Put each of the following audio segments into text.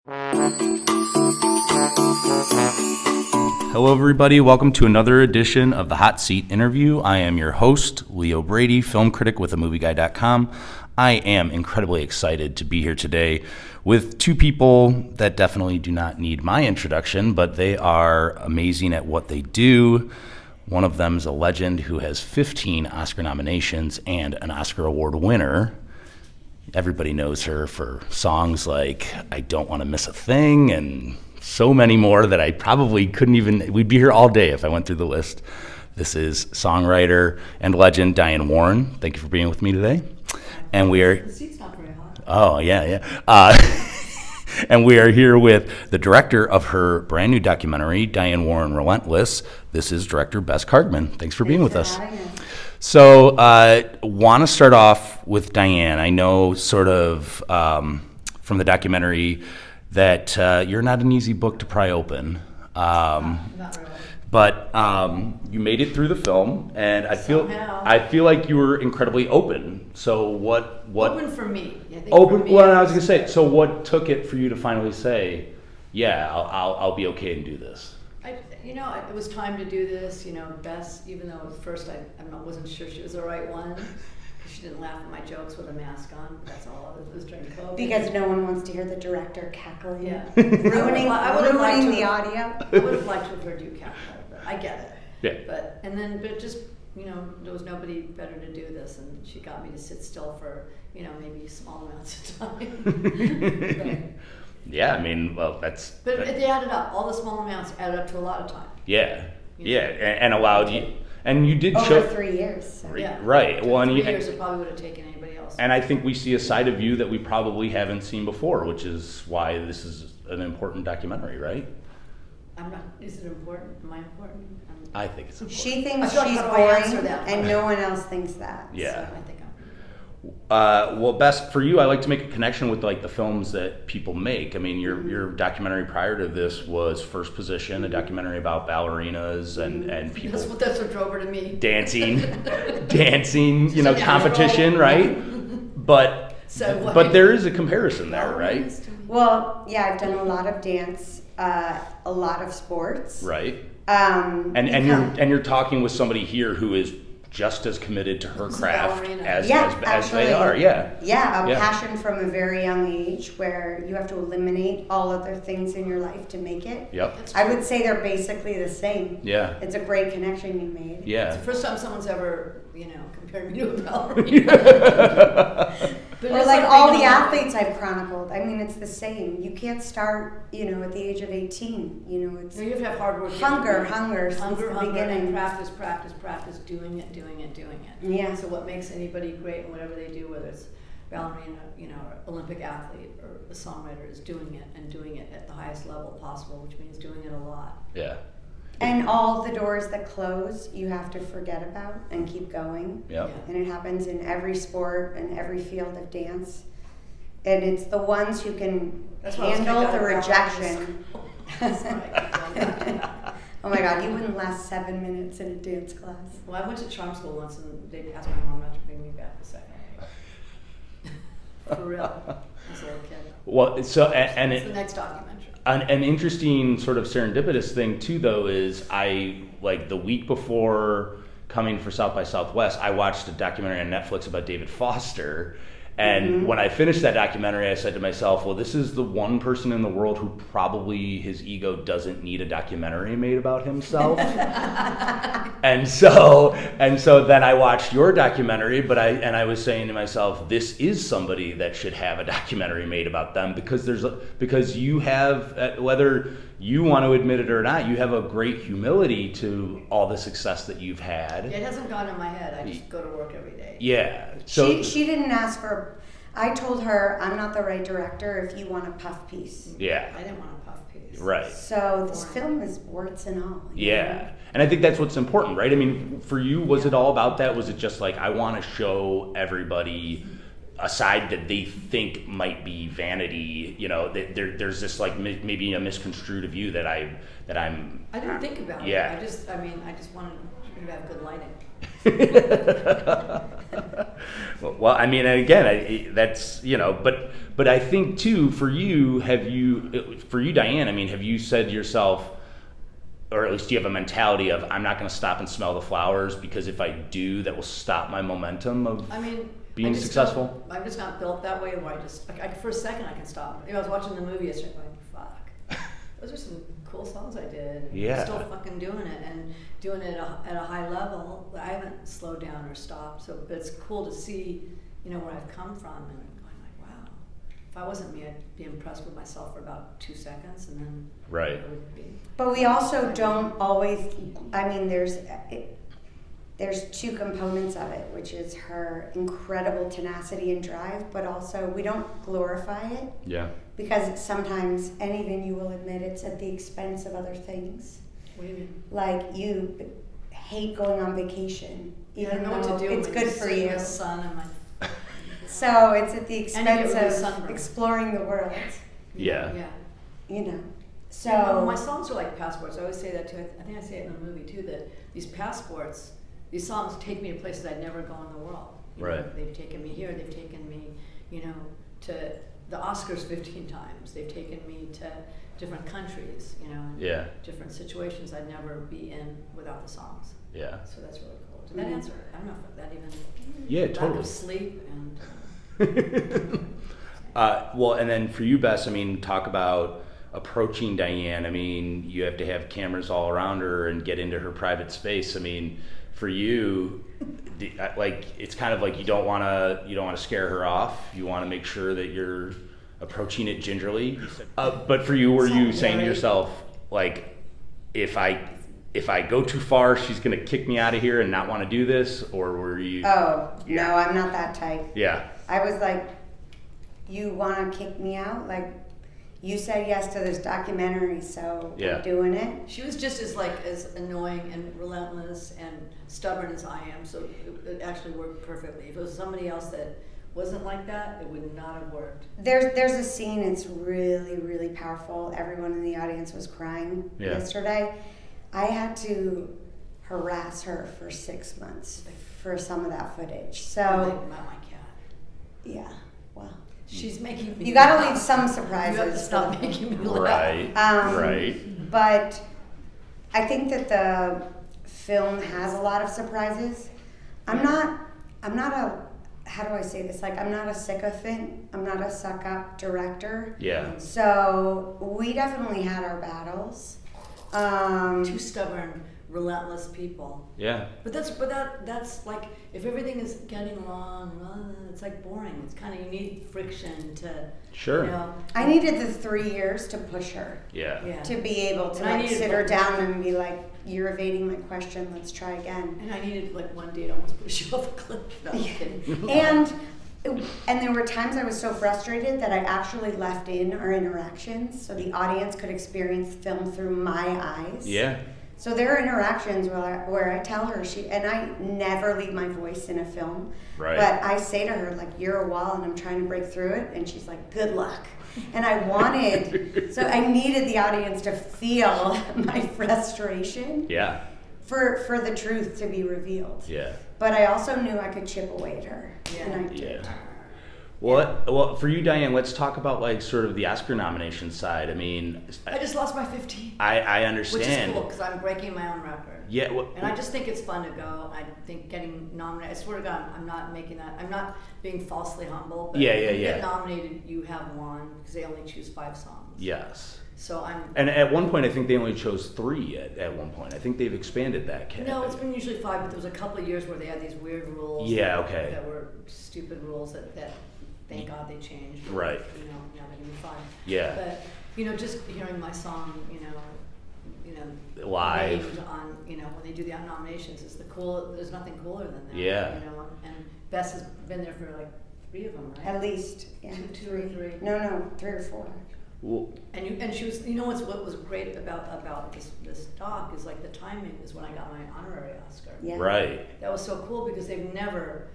Hello, everybody. Welcome to another edition of the Hot Seat Interview. I am your host, Leo Brady, film critic with AMovieGuy.com. I am incredibly excited to be here today with two people that definitely do not need my introduction, but they are amazing at what they do. One of them is a legend who has 15 Oscar nominations and an Oscar Award winner. Everybody knows her for songs like I Don't Want to Miss a Thing and so many more that I probably couldn't even, we'd be here all day if I went through the list. This is songwriter and legend Diane Warren. Thank you for being with me today. And we are... The seat's not very hot. Oh, yeah. And we are here with the director of her brand new documentary, Diane Warren, Relentless. This is director Bess Kargman. Thanks for being with us. So, want to start off with Diane. I know sort of from the documentary that you're not an easy book to pry open. Not really. But you made it through the film, and I feel like you were incredibly open. So what Open for me. I think open? for me, Well, I was gonna say. So what took it for you to finally say, yeah, I'll be okay and do this? It was time to do this. Bess, even though at first I wasn't sure she was the right one. She didn't laugh at my jokes with a mask on. That's all. It was during COVID. Because no one wants to hear the director cackling. Yeah. ruining liked the audio. I would have liked to have heard you cackle, but I get it. Yeah. But just there was nobody better to do this, and she got me to sit still for maybe small amounts of time. Yeah, I mean, well, that's. But they added up. All the small amounts added up to a lot of time. Yeah, and allowed you, and you did over 3 years. So. Yeah. Right. Well, 3 years it probably would have taken anybody else. And I think we see a side of you that we probably haven't seen before, which is why this is an important documentary, right? I'm not. Is it important? Am I important? I think it's important. She thinks I she's thought, how do I answer boring, that? and no one else thinks that. Yeah. So I think I'm. Well, Bess, for you, I like to make a connection with like the films that people make. I mean, your documentary prior to this was First Position, a documentary about ballerinas and people. That's what drove her to me. Dancing, competition, right? But there is a comparison there, right? Well, yeah, I've done a lot of dance, a lot of sports. Right. And you're talking with somebody here who is just as committed to her craft as they are. Yeah, passion from a very young age where you have to eliminate all other things in your life to make it. Yep. I would say they're basically the same. Yeah. It's a great connection you made. Yeah. It's the first time someone's ever, compared me to a ballerina. Or like all the athletes I've chronicled. I mean, it's the same. You can't start, at the age of 18. It's you have to have hard work. Hunger since the beginning. And practice, doing it. Yeah. So what makes anybody great in whatever they do, whether it's ballerina, or Olympic athlete or a songwriter, is doing it and doing it at the highest level possible, which means doing it a lot. Yeah. And all the doors that close, you have to forget about and keep going. Yep. Yeah. And it happens in every sport and every field of dance. And it's the ones who can handle the rejection. Oh my God, you wouldn't last 7 minutes in a dance class. Well, I went to charm school once and they asked my mom not to bring me back the second day. For real. As a little kid. Well, so, it's the next documentary. An interesting sort of serendipitous thing too, though, is I, like the week before coming for South by Southwest, I watched a documentary on Netflix about David Foster. And when I finished that documentary, I said to myself, well, this is the one person in the world who probably his ego doesn't need a documentary made about himself. and so then I watched your documentary, but I was saying to myself, this is somebody that should have a documentary made about them because you have, whether you want to admit it or not, you have a great humility to all the success that you've had. It hasn't gone in my head. I just go to work every day. Yeah. So she didn't ask for. I told her I'm not the right director if you want a puff piece. Yeah. I didn't want a puff piece. Right. So this film is warts and all. Yeah. And I think that's what's important, right? I mean, for you, was it all about that? Was it just like, I want to show everybody a side that they think might be vanity, there's this like maybe a misconstrued view that I'm. I didn't think about it. I just wanted you to have good lighting. Well, I mean, and again, that's, you know, but I think too, for you, Diane, I mean, have you said to yourself, or at least do you have a mentality of, I'm not going to stop and smell the flowers, because if I do, that will stop my momentum of being successful? I'm just not built that way where for a second I can stop. You know, I was watching the movie yesterday going, fuck, those are some cool songs I did. Yeah. I'm still fucking doing it and doing it at a high level. I haven't slowed down or stopped. So, but it's cool to see, you know, where I've come from and going like, wow. If I wasn't me, I'd be impressed with myself for about 2 seconds, and then right. it would be. But we also don't always. I mean, there's 2 components of it, which is her incredible tenacity and drive, but also we don't glorify it. Yeah. Because sometimes, and even you will admit, it's at the expense of other things. What do you mean? Like you hate going on vacation, even know though what to do it's good for you. In the sun and my So it's at the expense really of sunburned. exploring the world. Yeah. Yeah. You know. So Well, my songs are like passports. I always say that too. I think I say it in the movie too, that these passports, these songs take me to places I'd never go in the world. You know, Right. they've taken me here. They've taken me, you know, to the Oscars 15 times. They've taken me to different countries, you know, and Yeah. different situations I'd never be in without the songs. Yeah. So that's really cool. Did that answer? I don't know if that even. Yeah, lack totally. of sleep and. Well, and then for you, Bess, I mean, talk about approaching Diane. I mean, you have to have cameras all around her and get into her private space. I mean, for you, like, it's kind of like you don't want to scare her off. You want to make sure that you're approaching it gingerly. But for you, were you saying to yourself, like, if I go too far, she's gonna kick me out of here and not want to do this, or were you? Oh no, I'm not that type. Yeah. I was like, you want to kick me out? Like, you said yes to this documentary, so Yeah. I'm doing it. She was just as annoying and relentless and stubborn as I am, so it actually worked perfectly. If it was somebody else that wasn't like that, it would not have worked. There's a scene, it's really, really powerful. Everyone in the audience was crying yesterday. I had to harass her for 6 months for some of that footage. So, Not my cat. yeah, well. She's making me You gotta laugh. leave some You surprises. have to stop making me laugh. Right. Right. But I think that the film has a lot of surprises. I'm not a, how do I say this? Like, I'm not a sycophant. I'm not a suck-up director. Yeah. So we definitely had our battles. 2 stubborn, relentless people. Yeah. But that's like, if everything is getting along, it's like boring. It's kind of, you need friction to. Sure. You know, I needed the 3 years to push her. Yeah. Yeah. To be able to And I like needed sit her like- down and be like, you're evading my question, let's try again. And I needed like one day to almost push you off a cliff. No, I'm kidding. And there were times I was so frustrated that I actually left in our interactions so the audience could experience film through my eyes. Yeah. So there are interactions where I tell her, and I never leave my voice in a film, Right. but I say to her, like, you're a wall and I'm trying to break through it, and she's like, good luck. And I needed the audience to feel my frustration. Yeah. For the truth to be revealed. Yeah. But I also knew I could chip away at her. Yeah. And I did. Yeah. Well, for you, Diane, let's talk about like sort of the Oscar nomination side. I mean, I just lost my 15. I understand. Which is cool because I'm breaking my own record. Yeah. And I just think it's fun to go. I think getting nominated, I swear to God, I'm not making that, I'm not being falsely humble. But Yeah, when you yeah. get nominated, you have won because they only choose 5 songs. Yes. So I'm. And at one point, I think they only chose 3 at one point. I think they've expanded that. No, it's been usually 5, but there was a couple of years where they had these weird rules. Yeah, okay. That were stupid rules that thank God they changed. Right. You know, now they're gonna be 5. Yeah. But, you know, just hearing my song, you know, Live. named on, you know, when they do the nominations, it's there's nothing cooler than that. Yeah. You know, and Bess has been there for like 3 of them, right? At least. Yeah, Two or three. No, 3 or 4. Well, And she was, you know, what was great about this doc is like the timing is when I got my honorary Oscar. Yeah. right. That was so cool because they've never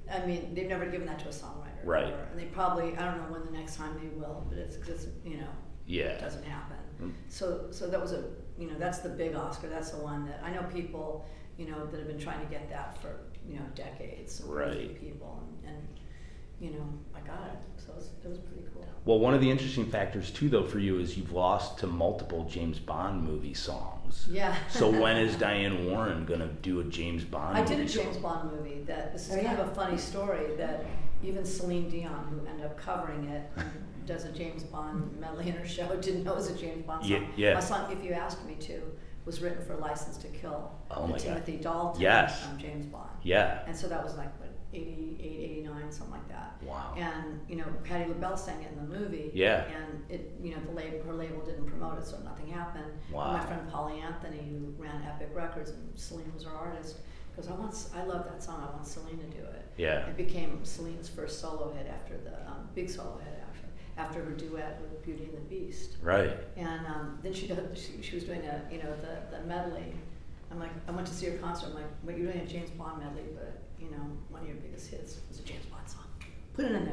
given that to a songwriter. Right. Ever. And they probably, I don't know when the next time they will, but it's you know, Yeah. it doesn't happen. So that was that's the big Oscar. That's the one that I know people you know, that have been trying to get that for, you know, decades. Right. People, and you know, I got it. So it was pretty cool. Well, one of the interesting factors too, though, for you is you've lost to multiple James Bond movie songs. Yeah. So when is Diane Warren gonna do a James Bond? I did a movie James song? Bond movie that this is Oh, kind yeah. of a funny story that even Celine Dion, who ended up covering it, does a James Bond medley in her show, didn't know it was a James Bond song. Yeah. My song, If You Ask Me To, was written for License to Kill. Oh the my God. Timothy Dalton Yes. James Bond. Yeah. And so that was like, what, 88, 89, something like that. Wow. And, you know, Patti LaBelle sang it in the movie. Yeah. And it, you know, her label didn't promote it, so nothing happened. Wow. And my friend Polly Anthony, who ran Epic Records, and Celine was her artist, goes, I love that song, I want Celine to do it. Yeah. It became Celine's first solo hit after the, big solo hit after her duet with Beauty and the Beast. Right. And then she was doing a, you know, the medley. I'm like, I went to see her concert. I'm like, wait, you're doing a James Bond medley, but you know, one of your biggest hits was a James Bond song. Put it in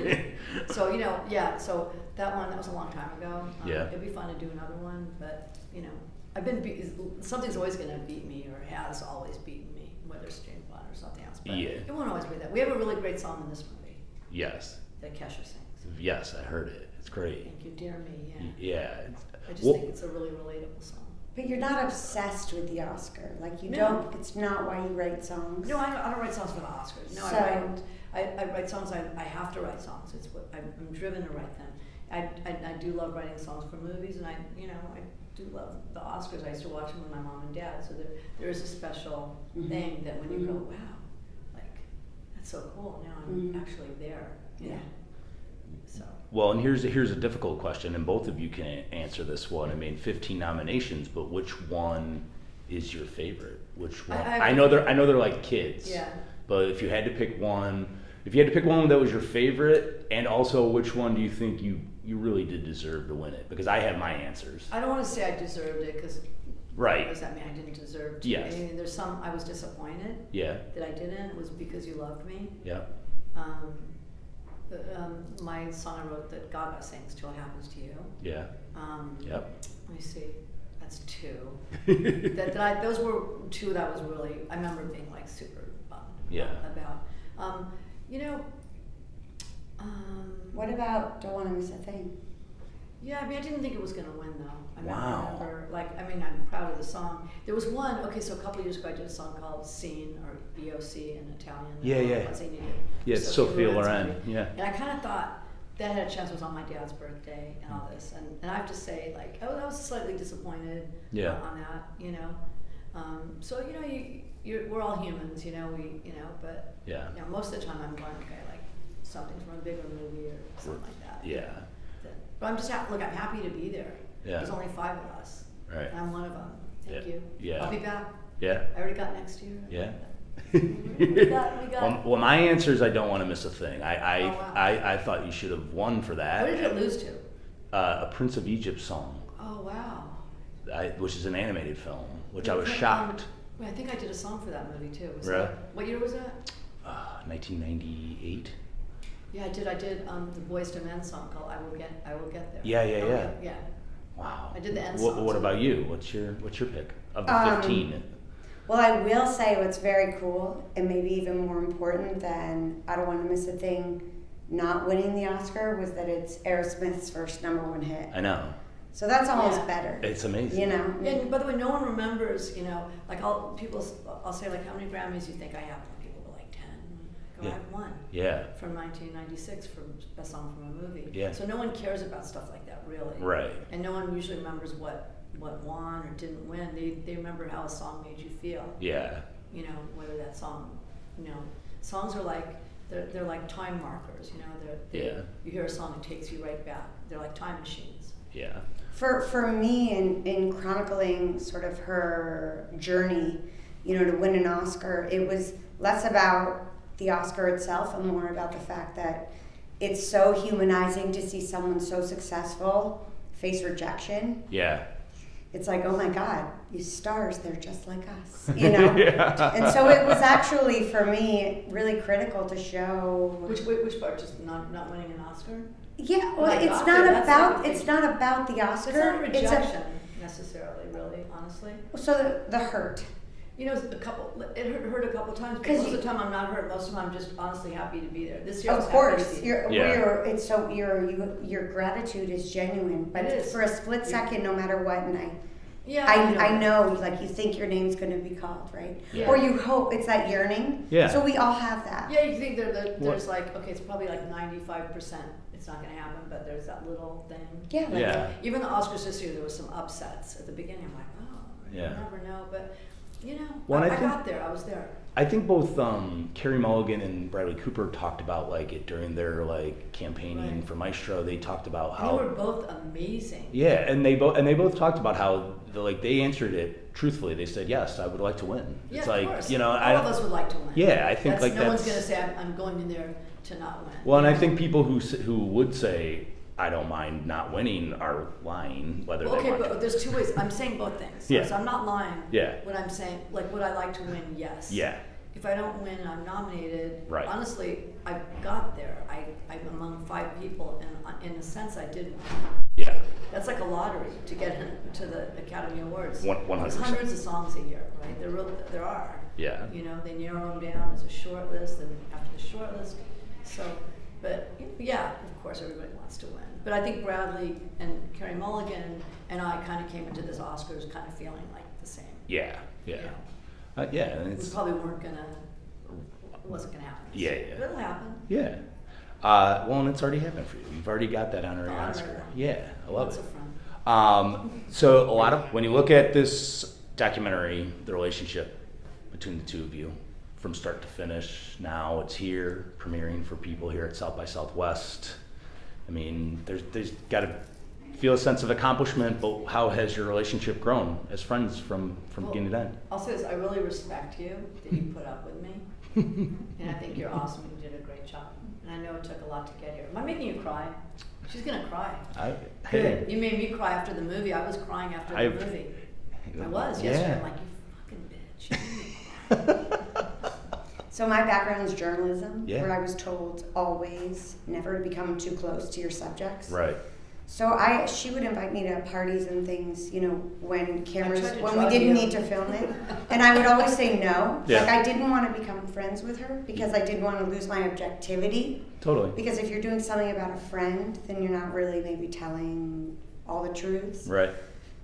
there. So you know, yeah. So that was a long time ago. Yeah. It'd be fun to do another one, but you know, I've been something's always going to beat me, or has always beaten me, whether it's James Bond or something else. But Yeah. it won't always be that. We have a really great song in this movie Yes. that Kesha sings. Yes, I heard it. It's great. Thank you, Dear Me. Yeah. Yeah. I just Well- think it's a really relatable song. But you're not obsessed with the Oscar. Like you No. don't. It's not why you write songs. No, I don't write songs for the Oscars. No, So- I write songs. I have to write songs. It's what I'm driven to write them. I do love writing songs for movies, and I do love the Oscars. I used to watch them with my mom and dad. So there is a special thing that when you go, wow, like that's so cool. Now I'm actually there. You know? So. Well, and here's a difficult question, and both of you can answer this one. I mean, 15 nominations, but which one is your favorite? Which one? I know they're like kids. Yeah. But if you had to pick one that was your favorite, and also which one do you think you really did deserve to win it? Because I have my answers. I don't want to say I deserved it because. Right. Does that mean I didn't deserve to? Yes. I mean, there's some I was disappointed. Yeah. That I didn't. It was because you loved me. Yeah. My song I wrote that Gaga sings, Till It Happens to You. Yeah. Yep. Let me see. That's two. Those were two that I was really, I remember being like super bummed about. You know, What about Don't Want to Miss a Thing? yeah, I mean, I didn't think it was going to win though. Wow. I'm proud of the song. There was one, so a couple of years ago I did a song called Scene, or EOC in Italian. Yeah. Scene, Yeah, it's Sophia Loren. Yeah. And I kind of thought that had a chance. It was on my dad's birthday and all this, and I have to say, like, I was slightly disappointed on that, you know. So you know, we're all humans, you know. But you know, most of the time I'm going, okay, like something's from a bigger movie or something like that. Yeah. But I'm just I'm happy to be there. Yeah. There's only 5 of us. Right. And I'm one of them. Thank you. Yeah. I'll be back. Yeah. I already got next year. Yeah. we got. Well, my answer is I don't want to miss a thing. Oh, wow. I thought you should have won for that. What did it lose to? A Prince of Egypt song, Oh wow. which is an animated film, which I was shocked. I think I did a song for that movie too. Really? What year was that? 1998. Yeah, I did the Boys to Men song called "I Will Get There." Yeah. Wow. I did the end song. What about you? What's your pick of the 15? Well, I will say what's very cool, and maybe even more important than I Don't Want to Miss a Thing not winning the Oscar, was that it's Aerosmith's first #1 hit. I know. So that's almost better. It's amazing. You know? And by the way, no one remembers, you know, like I'll say, like, how many Grammys do you think I have? And people go like 10. I have 1. Yeah. From 1996 for Best Song from a Movie. Yeah. So no one cares about stuff like that, really. Right. And no one usually remembers what won or didn't win. They remember how a song made you feel. Yeah. You know, whether that song, you know, songs are like, they're like time markers, you know. You hear a song, it takes you right back. They're like time machines. Yeah. For me, in chronicling sort of her journey, you know, to win an Oscar, it was less about the Oscar itself and more about the fact that it's so humanizing to see someone so successful face rejection. Yeah. It's like, oh my God, you stars, they're just like us, you know? And so it was actually, for me, really critical to show... Which part? Just not winning an Oscar? Yeah, well, Like it's Oscar, not about the Oscar. It's not rejection, necessarily, really, honestly. So the hurt. You know, it hurt a couple times, but 'Cause most of you- the time I'm not hurt. Most of the time I'm just honestly happy to be there. This year I Of was happy to course, be there. your gratitude is genuine, but It is. for a split second, no matter what, and Yeah, I know, like, you think your name's going to be called, right? Yeah. Or you hope it's that yearning. Yeah. So we all have that. Yeah, you think there's like, okay, it's probably like 95% it's not going to happen, but there's that little thing. Yeah. Like, Yeah. Even the Oscars this year, there was some upsets at the beginning. I'm like, oh, Yeah. you never know. But, you know, Well, I I think- got there. I was there. I think both Carey Mulligan and Bradley Cooper talked about like it during their like campaigning Right. for Maestro. They talked about They how were both amazing. yeah, and they both talked about how they answered it truthfully. They said yes, I would like to win. Yeah, It's of like course. you know, all of us would like to win. Yeah, I think like no one's that's going to say I'm going in there to not win. well, and I think people who would say I don't mind not winning are lying, whether Okay, they want but to. there's two ways. I'm saying both things. Yeah. So I'm not lying. Yeah. When I'm saying, like, would I like to win? Yes. Yeah. If I don't win, I'm nominated. Right. Honestly, I got there. I'm among 5 people, and in a sense, I did win. Yeah. That's like a lottery to get into the Academy Awards. 100%. There's hundreds of songs a year, right? There are. Yeah. You know, they narrow them down as a short list, and after the short list, so. But yeah, of course, everybody wants to win. But I think Bradley and Carey Mulligan and I kind of came into this Oscars kind of feeling like the same. Yeah. Yeah. Yeah. Yeah, and We it's probably it wasn't gonna happen. Yeah, yeah. But it'll happen. yeah. Well, and it's already happened for you. You've already got that honorary The honorary Oscar. one. Yeah, I love Lots it. of fun. So a lot of when you look at this documentary, the relationship between the two of you, from start to finish, now it's here premiering for people here at South by Southwest. I mean, there's got to feel a sense of accomplishment, but how has your relationship grown as friends from beginning to end? I'll say this: I really respect you that you put up with me, and I think you're awesome. You did a great job, and I know it took a lot to get here. Am I making you cry? She's gonna cry. Hey, You made me cry after the movie. I was crying after the movie. I was yesterday. I'm like, you fucking bitch. You made me cry. So my background is journalism, Yeah. where I was told always never to become too close to your subjects. right. So she would invite me to parties and things, you know, when tried to we drug didn't you. need to film it. And I would always say no. Yeah. Like, I didn't want to become friends with her because I didn't want to lose my objectivity. Totally. Because if you're doing something about a friend, then you're not really maybe telling all the truths. Right.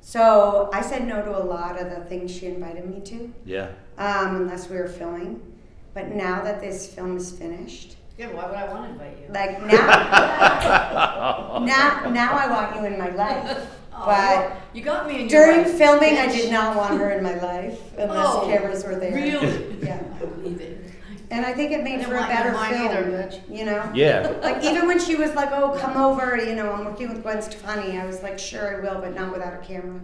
So I said no to a lot of the things she invited me to, Yeah. unless we were filming. But now that this film is finished, Yeah, why would I want to invite you? like now I want you in my life. Oh, But you got me in your during life, filming, I bitch. did not want her in my life unless Oh, cameras were there. Really? Yeah. I believe it. And I think it I made didn't for a want you in better mine film. either, bitch. You know? Yeah. Like, even when she was like, "Oh, come over," you know, I'm working with Gwen Stefani, I was like, "Sure, I will, but not without a camera."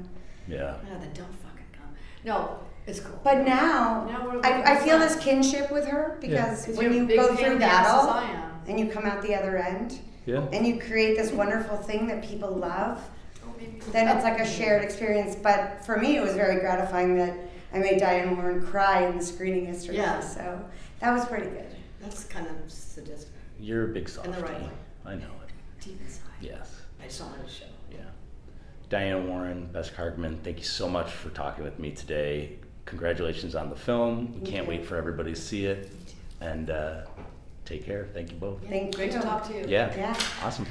Yeah. No, then don't fucking come. No, it's cool. But now, Now we're I feel friends. this kinship with her because 'Cause when you're a you big go pain through in the ass battle as I am. and you come out the other end Yeah. and you create this wonderful thing that people love, Oh, maybe then it's like a shared experience. But for me, it was very gratifying that I made Diane Warren cry in the screening yesterday. Yeah. So that was pretty good. That's kind of sadistic. You're a big softie. In the right way. I know it. Deep inside. Yes. I just don't want to show. Yeah. Diane Warren, Bess Kargman, thank you so much for talking with me today. Congratulations on the film. We Thank can't you. wait for everybody to see it. And take care. Thank you both. Thank Great you. to talk to you. Yeah. Yeah. Awesome.